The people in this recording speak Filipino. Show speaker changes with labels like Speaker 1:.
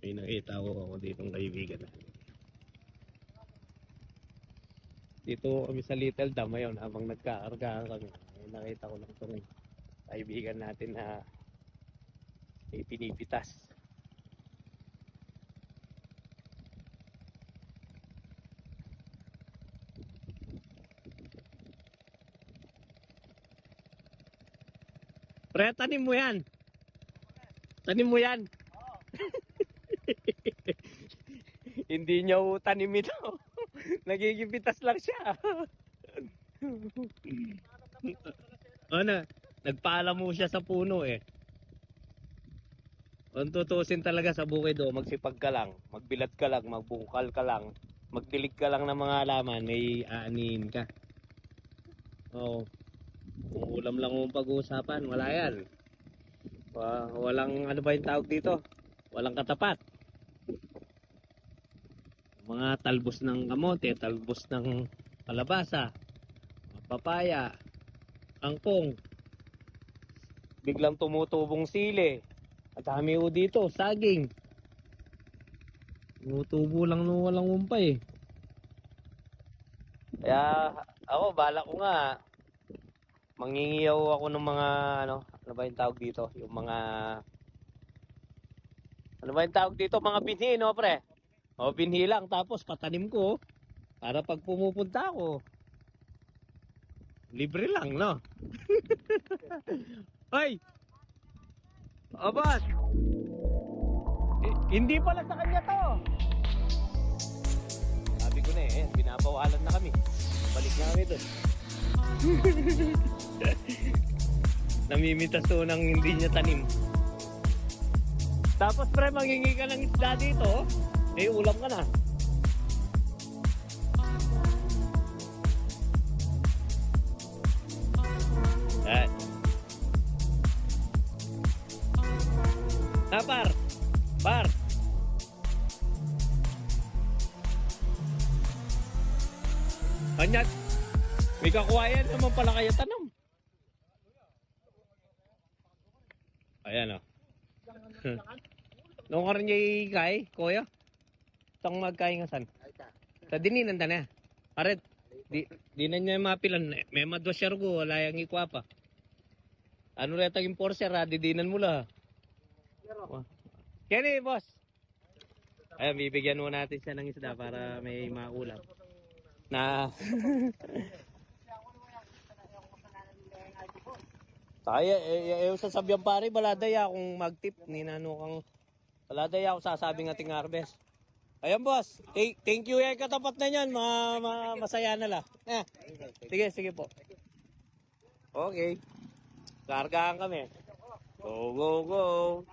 Speaker 1: May nakita ko ako ditong kaibigan. Dito kami sa Little Dam ngayon habang nagkakarga kami. May nakita ko lang itong kaibigan natin na may pinipitas. Pre, tanim mo yan. Tanim mo yan. Hindi niya tanim ito. Nagigipitas lang siya. Ano? Nagpaalam mo siya sa puno eh. Kung tutusin talaga sa bukid o, magsipag ka lang, magbilad ka lang, magbungkal ka lang, magdilig ka lang ng mga halaman, may aanihin ka. Oo. Kung ulam lang mong pag-uusapan, wala yan. Walang ano ba yung tawag dito? Walang katapat. Mga talbos ng kamote, talbos ng kalabasa, papaya, kangkong, biglang tumutubong sili. At dami ko dito, saging. Tumutubo lang nung walang umpay eh. Kaya ako, bala ko nga, mangingiyaw ako ng mga, ano ba yung tawag dito? Yung mga, ano ba yung tawag dito? Mga binhi, no pre? O, binhi lang, tapos patanim ko, para pag pumupunta ako, libre lang, no? Hoy! O, boss! Hindi pala sa kanya to. Sabi ko na eh, binabawalan na kami. Balik na kami doon. Namimitas to ng hindi niya tanim. Tapos pre, mangingi ka ng isda dito, eh ulam ka na. Yan. Par. Kanyat. May kakuhayan naman pala kaya tanong. Ayan o. Nung karon niya ikay, kuya? Itong magkain nga san? Sa dininan ta na. Paret. Di na niya mapilan. May madwasyar ko. Wala yung ikwa pa. Ano rin taging porser ha? Didinan mo la. Yan eh, boss. Ayan, bibigyan mo natin siya ng isda para may maulam. Na kaya sasabihan pare baladaya kung magtip ni nano kang baladaya ako sasabing ating harvest. Ayan boss, thank you yan katapat na yan, masaya na lang. Sige po. Okay. Kargaan kami. Go.